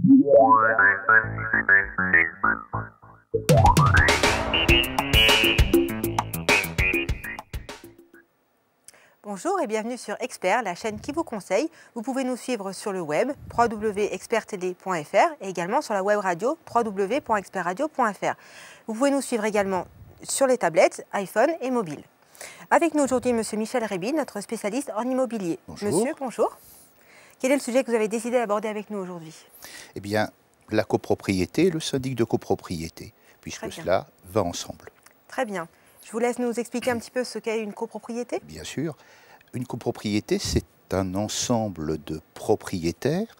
Bonjour et bienvenue sur Expert, la chaîne qui vous conseille. Vous pouvez nous suivre sur le web www.experttd.fr et également sur la web radio www.expertradio.fr. Vous pouvez nous suivre également sur les tablettes, iPhone et mobile. Avec nous aujourd'hui, Monsieur Michel Réby, notre spécialiste en immobilier. Bonjour. Monsieur, bonjour. Quel est le sujet que vous avez décidé d'aborder avec nous aujourd'hui? Eh bien, la copropriété et le syndic de copropriété, puisque cela va ensemble. Très bien. Je vous laisse nous expliquer un petit peu ce qu'est une copropriété. Bien sûr. Une copropriété, c'est un ensemble de propriétaires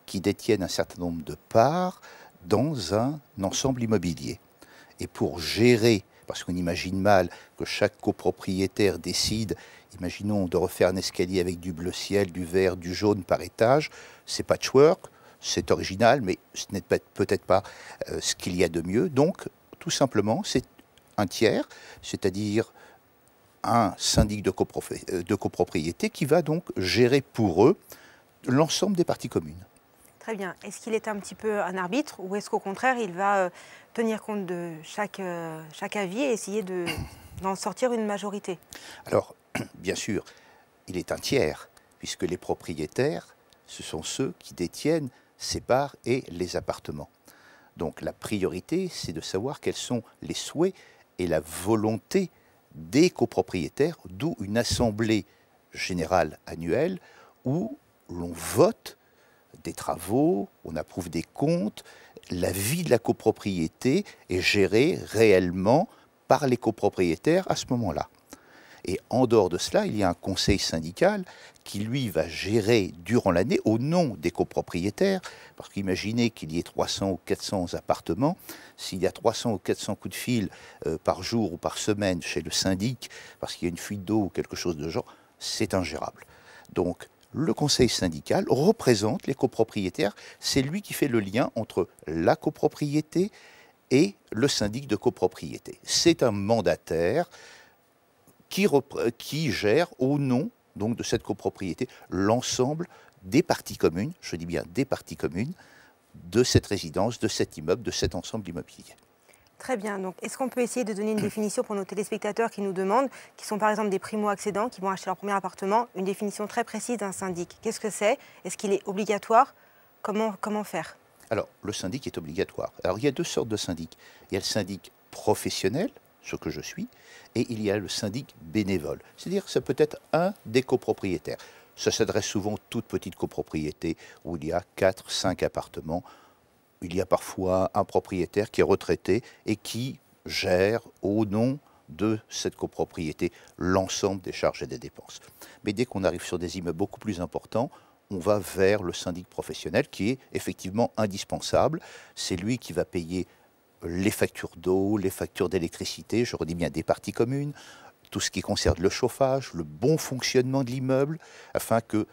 qui détiennent un certain nombre de parts dans un ensemble immobilier. Et pour gérer, parce qu'on imagine mal que chaque copropriétaire décide, imaginons, de refaire un escalier avec du bleu ciel, du vert, du jaune par étage, c'est patchwork, c'est original, mais ce n'est peut-être pas ce qu'il y a de mieux. Donc, tout simplement, c'est un tiers, c'est-à-dire un syndic de copropriété qui va donc gérer pour eux l'ensemble des parties communes. Très bien. Est-ce qu'il est un petit peu un arbitre ou est-ce qu'au contraire, il va tenir compte de chaque avis et essayer d'en sortir une majorité? Alors, bien sûr, il est un tiers, puisque les propriétaires, ce sont ceux qui détiennent ces parts et les appartements. Donc la priorité, c'est de savoir quels sont les souhaits et la volonté des copropriétaires, d'où une assemblée générale annuelle où l'on vote des travaux, on approuve des comptes, la vie de la copropriété est gérée réellement par les copropriétaires à ce moment-là. Et en dehors de cela, il y a un conseil syndical qui, lui, va gérer durant l'année au nom des copropriétaires, parce qu'imaginez qu'il y ait 300 ou 400 appartements, s'il y a 300 ou 400 coups de fil par jour ou par semaine chez le syndic, parce qu'il y a une fuite d'eau ou quelque chose de genre, c'est ingérable. Donc, le conseil syndical représente les copropriétaires, c'est lui qui fait le lien entre la copropriété et le syndic de copropriété. C'est un mandataire qui gère au nom donc, de cette copropriété l'ensemble des parties communes, je dis bien des parties communes, de cette résidence, de cet immeuble, de cet ensemble immobilier. Très bien. Donc, est-ce qu'on peut essayer de donner une définition pour nos téléspectateurs qui nous demandent, qui sont par exemple des primo-accédants, qui vont acheter leur premier appartement, une définition très précise d'un syndic? Qu'est-ce que c'est? Est-ce qu'il est obligatoire? Comment faire? Alors, le syndic est obligatoire. Alors, il y a deux sortes de syndics. Il y a le syndic professionnel, ce que je suis, et il y a le syndic bénévole. C'est-à-dire que ça peut être un des copropriétaires. Ça s'adresse souvent aux toutes petites copropriétés où il y a 4, 5 appartements. Il y a parfois un propriétaire qui est retraité et qui gère au nom de cette copropriété l'ensemble des charges et des dépenses. Mais dès qu'on arrive sur des immeubles beaucoup plus importants, on va vers le syndic professionnel qui est effectivement indispensable. C'est lui qui va payer les factures d'eau, les factures d'électricité, je redis bien des parties communes, tout ce qui concerne le chauffage, le bon fonctionnement de l'immeuble, afin que,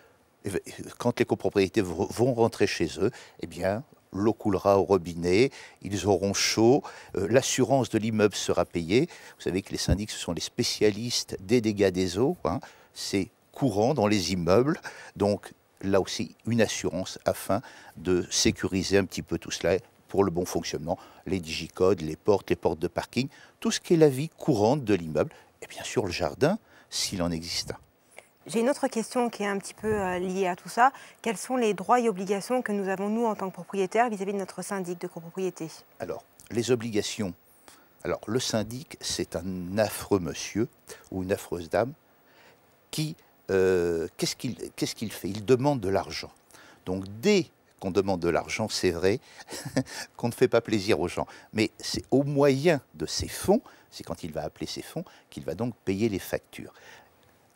quand les copropriétés vont rentrer chez eux, eh bien, l'eau coulera au robinet, ils auront chaud, l'assurance de l'immeuble sera payée. Vous savez que les syndics, ce sont les spécialistes des dégâts des eaux, hein. C'est courant dans les immeubles, donc là aussi une assurance afin de sécuriser un petit peu tout cela pour le bon fonctionnement, les digicodes, les portes de parking, tout ce qui est la vie courante de l'immeuble, et bien sûr le jardin, s'il en existe un. J'ai une autre question qui est un petit peu liée à tout ça. Quels sont les droits et obligations que nous avons, nous, en tant que propriétaires, vis-à-vis de notre syndic de copropriété? Alors, les obligations. Alors, le syndic, c'est un affreux monsieur ou une affreuse dame qui, qu'est-ce qu'il fait? Il demande de l'argent. Donc, dès qu'on demande de l'argent, c'est vrai qu'on ne fait pas plaisir aux gens. Mais c'est au moyen de ces fonds, c'est quand il va appeler ces fonds, qu'il va donc payer les factures.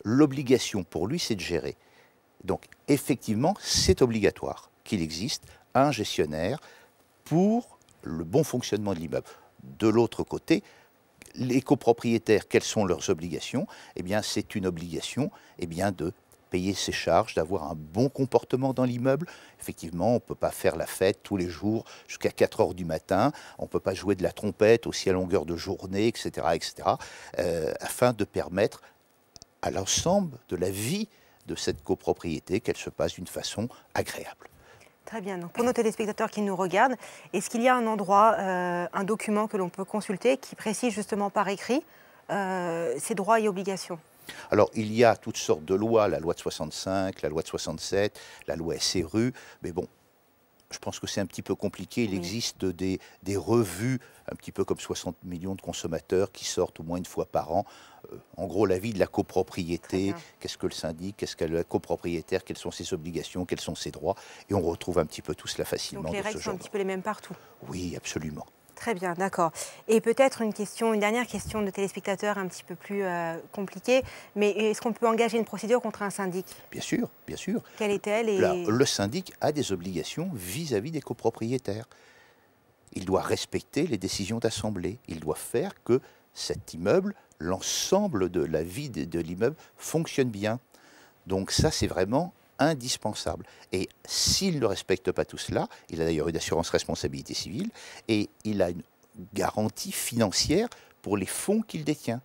L'obligation pour lui, c'est de gérer. Donc, effectivement, c'est obligatoire qu'il existe un gestionnaire pour le bon fonctionnement de l'immeuble. De l'autre côté, les copropriétaires, quelles sont leurs obligations? Eh bien, c'est une obligation de payer ses charges, d'avoir un bon comportement dans l'immeuble. Effectivement, on ne peut pas faire la fête tous les jours jusqu'à 4 heures du matin, on ne peut pas jouer de la trompette aussi à longueur de journée, etc., afin de permettre à l'ensemble de la vie de cette copropriété qu'elle se passe d'une façon agréable. Très bien. Donc pour nos téléspectateurs qui nous regardent, est-ce qu'il y a un endroit, un document que l'on peut consulter qui précise justement par écrit ses droits et obligations? Alors, il y a toutes sortes de lois, la loi de 65, la loi de 67, la loi SRU, mais bon, je pense que c'est un petit peu compliqué. Il existe des revues, un petit peu comme 60 millions de consommateurs, qui sortent au moins une fois par an. En gros, la vie de la copropriété, qu'est-ce que le syndic, qu'est-ce que le copropriétaire, quelles sont ses obligations, quels sont ses droits. Et on retrouve un petit peu tout cela facilement. Donc les règles sont un petit peu les mêmes partout. Oui, absolument. Très bien, d'accord. Et peut-être une dernière question de téléspectateurs un petit peu plus compliquée, mais est-ce qu'on peut engager une procédure contre un syndic? Bien sûr, bien sûr. Quelle est-elle Le syndic a des obligations vis-à-vis des copropriétaires. Il doit respecter les décisions d'assemblée. Il doit faire que cet immeuble, l'ensemble de la vie de l'immeuble fonctionne bien. Donc ça, c'est vraiment indispensable. Et s'il ne respecte pas tout cela, il a d'ailleurs une assurance responsabilité civile et il a une garantie financière pour les fonds qu'il détient.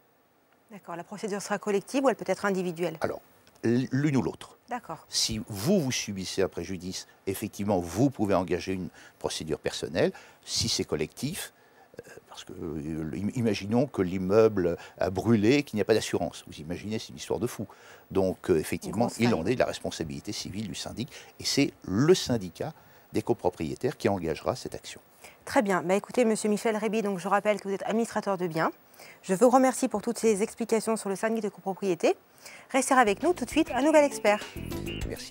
D'accord. La procédure sera collective ou elle peut être individuelle? Alors, l'une ou l'autre. D'accord. Si vous subissez un préjudice, effectivement, vous pouvez engager une procédure personnelle. Si c'est collectif, parce que, imaginons que l'immeuble a brûlé et qu'il n'y a pas d'assurance. Vous imaginez, c'est une histoire de fou. Donc, effectivement, il en est de la responsabilité civile du syndic. Et c'est le syndicat des copropriétaires qui engagera cette action. Très bien. Bah, écoutez, Monsieur Michel Réby, donc je rappelle que vous êtes administrateur de biens. Je vous remercie pour toutes ces explications sur le syndic de copropriété. Restez avec nous tout de suite, un nouvel expert. Merci.